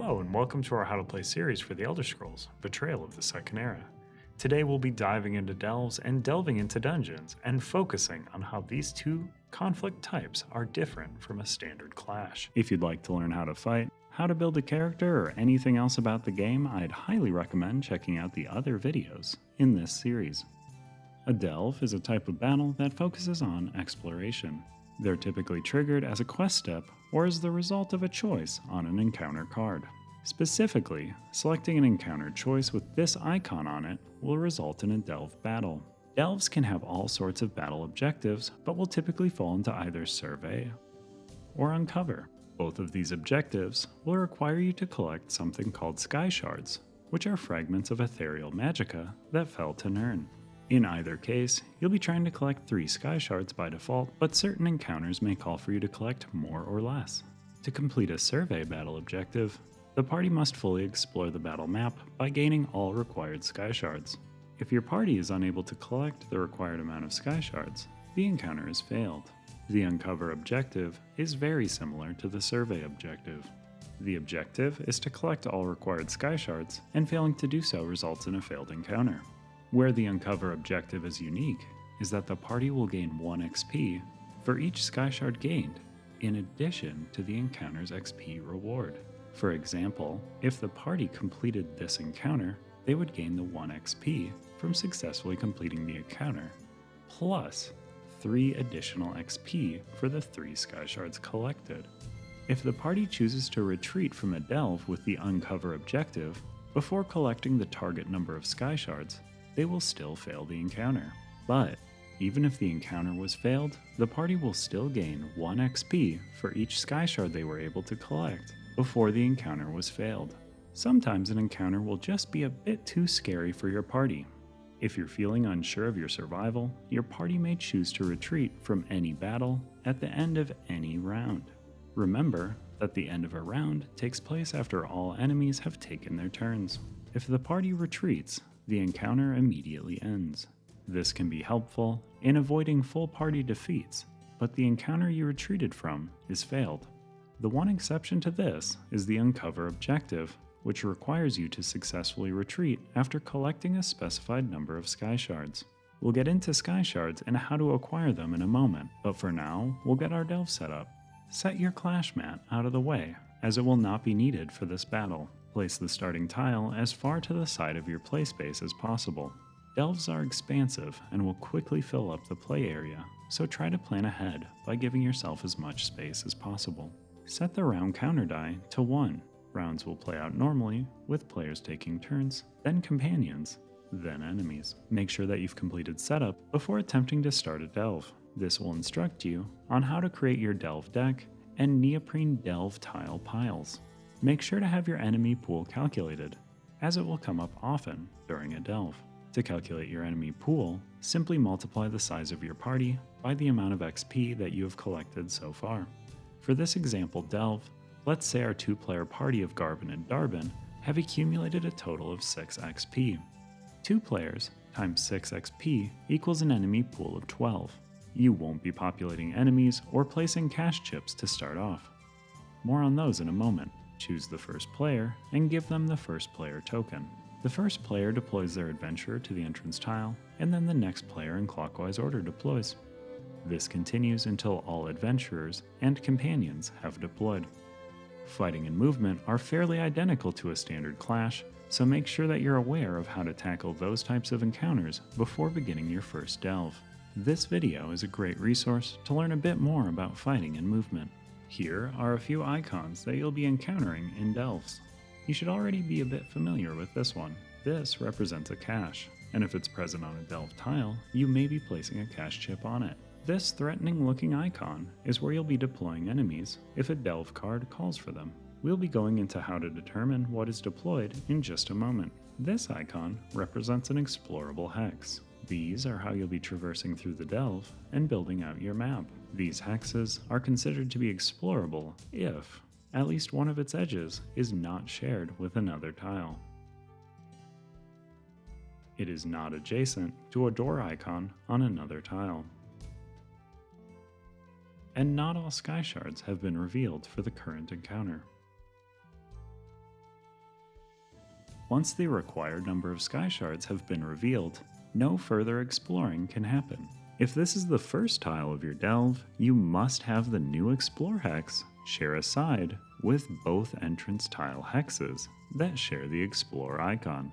Hello, and welcome to our How to Play series for the Elder Scrolls, Betrayal of the Second Era. Today we'll be diving into delves and delving into dungeons, and focusing on how these two conflict types are different from a standard clash. If you'd like to learn how to fight, how to build a character, or anything else about the game, I'd highly recommend checking out the other videos in this series. A delve is a type of battle that focuses on exploration. They're typically triggered as a quest step or as the result of a choice on an encounter card. Specifically, selecting an encounter choice with this icon on it will result in a delve battle. Delves can have all sorts of battle objectives, but will typically fall into either survey or uncover. Both of these objectives will require you to collect something called sky shards, which are fragments of ethereal magicka that fell to Nirn. In either case, you'll be trying to collect 3 sky shards by default, but certain encounters may call for you to collect more or less. To complete a survey battle objective, the party must fully explore the battle map by gaining all required sky shards. If your party is unable to collect the required amount of sky shards, the encounter has failed. The uncover objective is very similar to the survey objective. The objective is to collect all required sky shards, and failing to do so results in a failed encounter. Where the uncover objective is unique is that the party will gain 1 XP for each sky shard gained, in addition to the encounter's XP reward. For example, if the party completed this encounter, they would gain the 1 XP from successfully completing the encounter, plus 3 additional XP for the 3 sky shards collected. If the party chooses to retreat from a delve with the uncover objective before collecting the target number of sky shards, they will still fail the encounter. But even if the encounter was failed, the party will still gain 1 XP for each sky shard they were able to collect before the encounter was failed. Sometimes an encounter will just be a bit too scary for your party. If you're feeling unsure of your survival, your party may choose to retreat from any battle at the end of any round. Remember that the end of a round takes place after all enemies have taken their turns. If the party retreats, the encounter immediately ends. This can be helpful in avoiding full party defeats, but the encounter you retreated from is failed. The one exception to this is the uncover objective, which requires you to successfully retreat after collecting a specified number of sky shards. We'll get into sky shards and how to acquire them in a moment, but for now, we'll get our delve set up. Set your clash mat out of the way, as it will not be needed for this battle. Place the starting tile as far to the side of your play space as possible. Delves are expansive and will quickly fill up the play area, so try to plan ahead by giving yourself as much space as possible. Set the round counter die to 1. Rounds will play out normally, with players taking turns, then companions, then enemies. Make sure that you've completed setup before attempting to start a delve. This will instruct you on how to create your delve deck and neoprene delve tile piles. Make sure to have your enemy pool calculated, as it will come up often during a delve. To calculate your enemy pool, simply multiply the size of your party by the amount of XP that you have collected so far. For this example delve, let's say our 2-player party of Garvin and Darbin have accumulated a total of 6 XP. 2 players times 6 XP equals an enemy pool of 12. You won't be populating enemies or placing cash chips to start off. More on those in a moment. Choose the first player and give them the first player token. The first player deploys their adventurer to the entrance tile, and then the next player in clockwise order deploys. This continues until all adventurers and companions have deployed. Fighting and movement are fairly identical to a standard clash, so make sure that you're aware of how to tackle those types of encounters before beginning your first delve. This video is a great resource to learn a bit more about fighting and movement. Here are a few icons that you'll be encountering in delves. You should already be a bit familiar with this one. This represents a cache, and if it's present on a delve tile, you may be placing a cache chip on it. This threatening looking icon is where you'll be deploying enemies if a delve card calls for them. We'll be going into how to determine what is deployed in just a moment. This icon represents an explorable hex. These are how you'll be traversing through the delve and building out your map. These hexes are considered to be explorable if at least one of its edges is not shared with another tile. It is not adjacent to a door icon on another tile. And not all sky shards have been revealed for the current encounter. Once the required number of sky shards have been revealed, no further exploring can happen. If this is the first tile of your delve, you must have the new Explore hex share a side with both entrance tile hexes that share the Explore icon.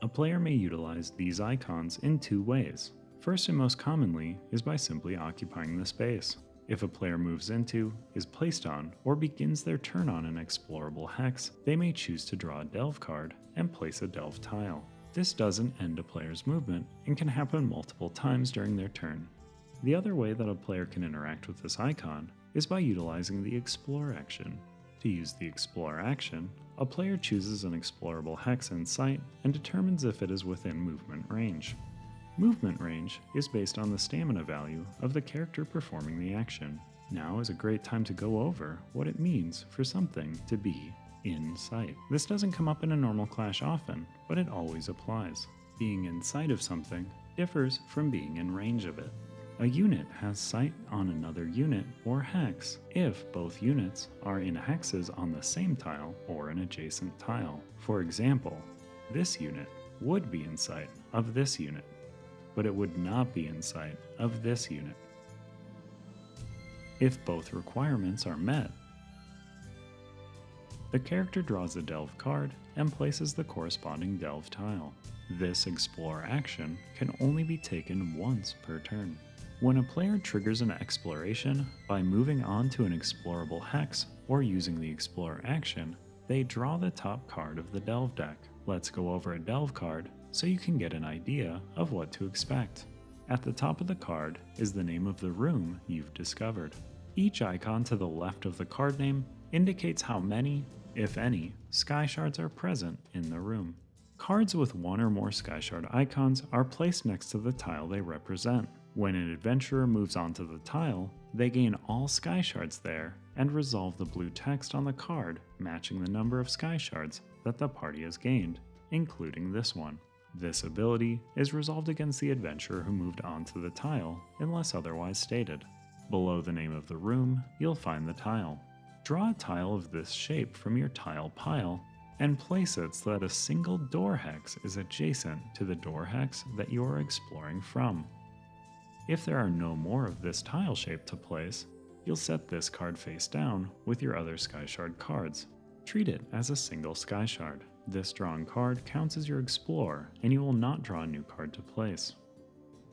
A player may utilize these icons in two ways. First and most commonly is by simply occupying the space. If a player moves into, is placed on, or begins their turn on an explorable hex, they may choose to draw a delve card and place a delve tile. This doesn't end a player's movement and can happen multiple times during their turn. The other way that a player can interact with this icon is by utilizing the Explore action. To use the Explore action, a player chooses an explorable hex in sight and determines if it is within movement range. Movement range is based on the stamina value of the character performing the action. Now is a great time to go over what it means for something to be in sight. This doesn't come up in a normal clash often, but it always applies. Being in sight of something differs from being in range of it. A unit has sight on another unit or hex if both units are in hexes on the same tile or an adjacent tile. For example, this unit would be in sight of this unit, but it would not be in sight of this unit. If both requirements are met, the character draws a delve card and places the corresponding delve tile. This Explore action can only be taken once per turn. When a player triggers an exploration by moving on to an explorable hex or using the Explore action, they draw the top card of the delve deck. Let's go over a delve card so you can get an idea of what to expect. At the top of the card is the name of the room you've discovered. Each icon to the left of the card name indicates how many, if any, sky shards are present in the room. Cards with one or more sky shard icons are placed next to the tile they represent. When an adventurer moves onto the tile, they gain all sky shards there and resolve the blue text on the card matching the number of sky shards that the party has gained, including this one. This ability is resolved against the adventurer who moved onto the tile unless otherwise stated. Below the name of the room, you'll find the tile. Draw a tile of this shape from your tile pile and place it so that a single door hex is adjacent to the door hex that you are exploring from. If there are no more of this tile shape to place, you'll set this card face down with your other sky shard cards. Treat it as a single sky shard. This drawn card counts as your Explore, and you will not draw a new card to place.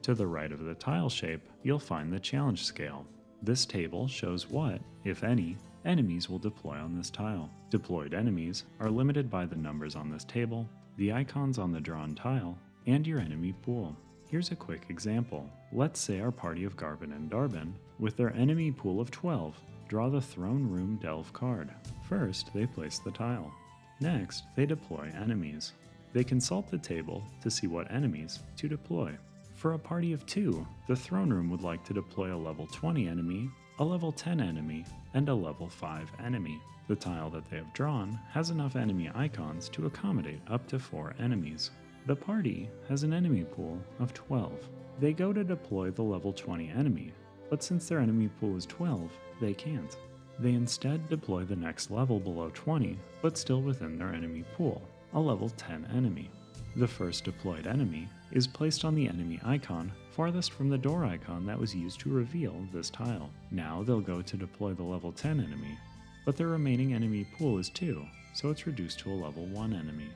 To the right of the tile shape, you'll find the challenge scale. This table shows what, if any, enemies will deploy on this tile. Deployed enemies are limited by the numbers on this table, the icons on the drawn tile, and your enemy pool. Here's a quick example. Let's say our party of Garvin and Darbin, with their enemy pool of 12, draw the Throne Room Delve card. First, they place the tile. Next, they deploy enemies. They consult the table to see what enemies to deploy. For a party of 2, the Throne Room would like to deploy a level 20 enemy, a level 10 enemy, and a level 5 enemy. The tile that they have drawn has enough enemy icons to accommodate up to 4 enemies. The party has an enemy pool of 12. They go to deploy the level 20 enemy, but since their enemy pool is 12, they can't. They instead deploy the next level below 20, but still within their enemy pool, a level 10 enemy. The first deployed enemy is placed on the enemy icon farthest from the door icon that was used to reveal this tile. Now they'll go to deploy the level 10 enemy, but their remaining enemy pool is 2, so it's reduced to a level 1 enemy.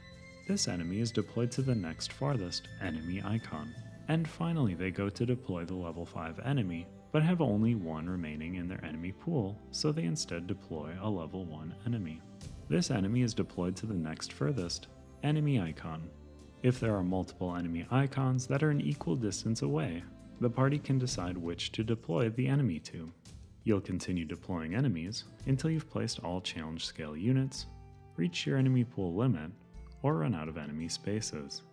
This enemy is deployed to the next farthest enemy icon. And finally they go to deploy the level 5 enemy, but have only 1 remaining in their enemy pool, so they instead deploy a level 1 enemy. This enemy is deployed to the next furthest enemy icon. If there are multiple enemy icons that are an equal distance away, the party can decide which to deploy the enemy to. You'll continue deploying enemies until you've placed all challenge scale units, reach your enemy pool limit, or run out of enemy spaces.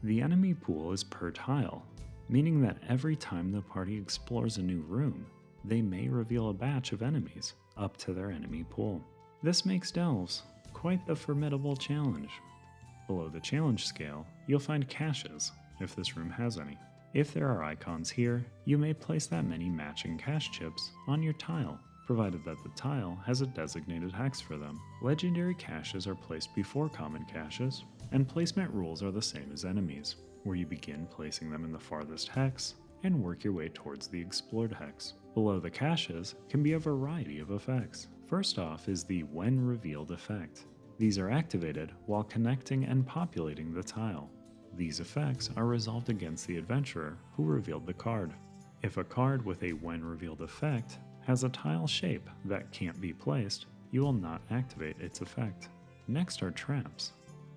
The enemy pool is per tile, meaning that every time the party explores a new room, they may reveal a batch of enemies up to their enemy pool. This makes delves quite the formidable challenge. Below the challenge scale, you'll find caches, if this room has any. If there are icons here, you may place that many matching cache chips on your tile. provided that the tile has a designated hex for them. Legendary caches are placed before common caches, and placement rules are the same as enemies, where you begin placing them in the farthest hex and work your way towards the explored hex. Below the caches can be a variety of effects. First off is the When Revealed effect. These are activated while connecting and populating the tile. These effects are resolved against the adventurer who revealed the card. If a card with a When Revealed effect has a tile shape that can't be placed, you will not activate its effect. Next are traps.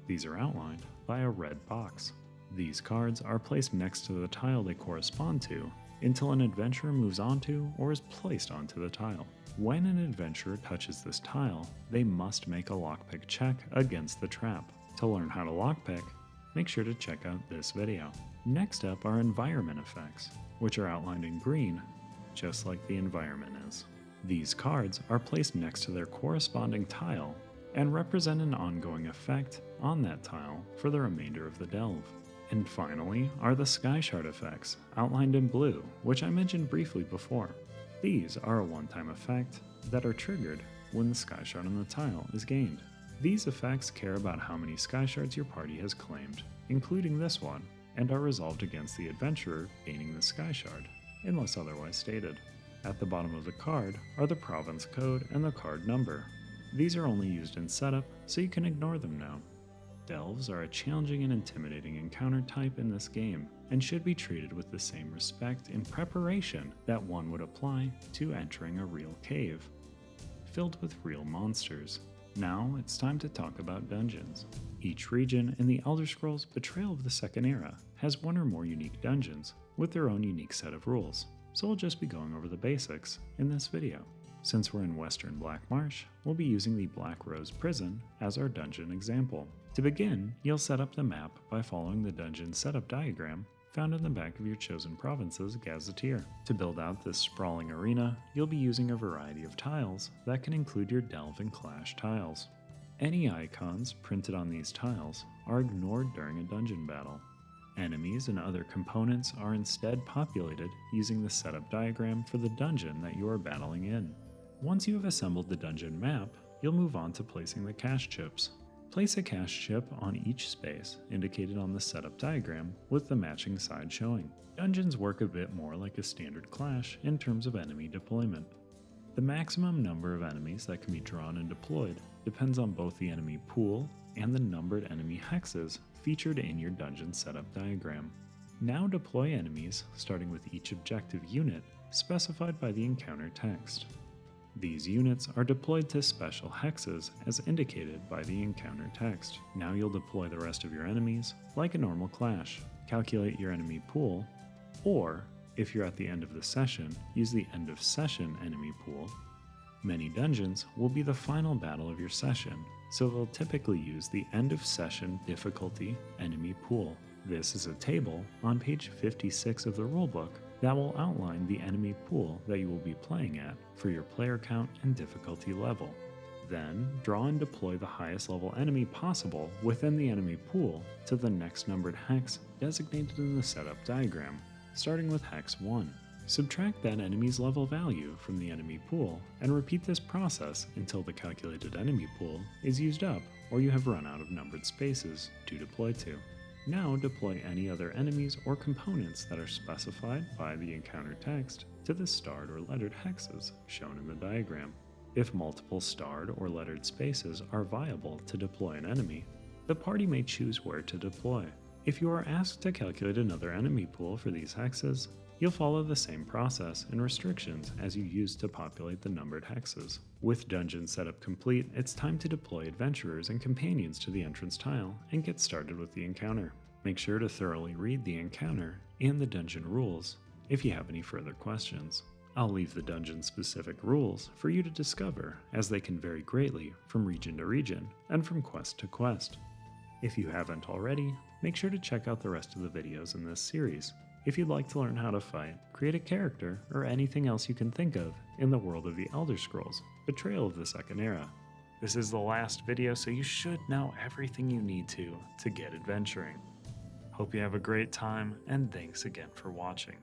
These are outlined by a red box. These cards are placed next to the tile they correspond to until an adventurer moves onto or is placed onto the tile. When an adventurer touches this tile, they must make a lockpick check against the trap. To learn how to lockpick, make sure to check out this video. Next up are environment effects, which are outlined in green, just like the environment is. These cards are placed next to their corresponding tile and represent an ongoing effect on that tile for the remainder of the delve. And finally are the sky shard effects, outlined in blue, which I mentioned briefly before. These are a one-time effect that are triggered when the sky shard on the tile is gained. These effects care about how many sky shards your party has claimed, including this one, and are resolved against the adventurer gaining the sky shard, unless otherwise stated. At the bottom of the card are the province code and the card number. These are only used in setup, so you can ignore them now. Delves are a challenging and intimidating encounter type in this game, and should be treated with the same respect in preparation that one would apply to entering a real cave, filled with real monsters. Now it's time to talk about dungeons. Each region in the Elder Scrolls Betrayal of the Second Era has one or more unique dungeons, with their own unique set of rules, so we'll just be going over the basics in this video. Since we're in Western Black Marsh, we'll be using the Black Rose Prison as our dungeon example. To begin, you'll set up the map by following the dungeon setup diagram found in the back of your chosen province's gazetteer. To build out this sprawling arena, you'll be using a variety of tiles that can include your delve and clash tiles. Any icons printed on these tiles are ignored during a dungeon battle. Enemies and other components are instead populated using the setup diagram for the dungeon that you are battling in. Once you have assembled the dungeon map, you'll move on to placing the cache chips. Place a cache chip on each space indicated on the setup diagram with the matching side showing. Dungeons work a bit more like a standard clash in terms of enemy deployment. The maximum number of enemies that can be drawn and deployed depends on both the enemy pool and the numbered enemy hexes featured in your dungeon setup diagram. Now deploy enemies starting with each objective unit specified by the encounter text. These units are deployed to special hexes as indicated by the encounter text. Now you'll deploy the rest of your enemies like a normal clash. Calculate your enemy pool, or if you're at the end of the session, use the end of session enemy pool. Many dungeons will be the final battle of your session, so they'll typically use the end of session difficulty enemy pool. This is a table on page 56 of the rulebook that will outline the enemy pool that you will be playing at for your player count and difficulty level. Then, draw and deploy the highest level enemy possible within the enemy pool to the next numbered hex designated in the setup diagram, starting with hex 1. Subtract that enemy's level value from the enemy pool and repeat this process until the calculated enemy pool is used up or you have run out of numbered spaces to deploy to. Now deploy any other enemies or components that are specified by the encounter text to the starred or lettered hexes shown in the diagram. If multiple starred or lettered spaces are viable to deploy an enemy, the party may choose where to deploy. If you are asked to calculate another enemy pool for these hexes, you'll follow the same process and restrictions as you used to populate the numbered hexes. With dungeon setup complete, it's time to deploy adventurers and companions to the entrance tile and get started with the encounter. Make sure to thoroughly read the encounter and the dungeon rules if you have any further questions. I'll leave the dungeon-specific rules for you to discover, as they can vary greatly from region to region and from quest to quest. If you haven't already, make sure to check out the rest of the videos in this series if you'd like to learn how to fight, create a character, or anything else you can think of in the world of the Elder Scrolls Betrayal of the Second Era. This is the last video, so you should know everything you need to get adventuring. Hope you have a great time, and thanks again for watching.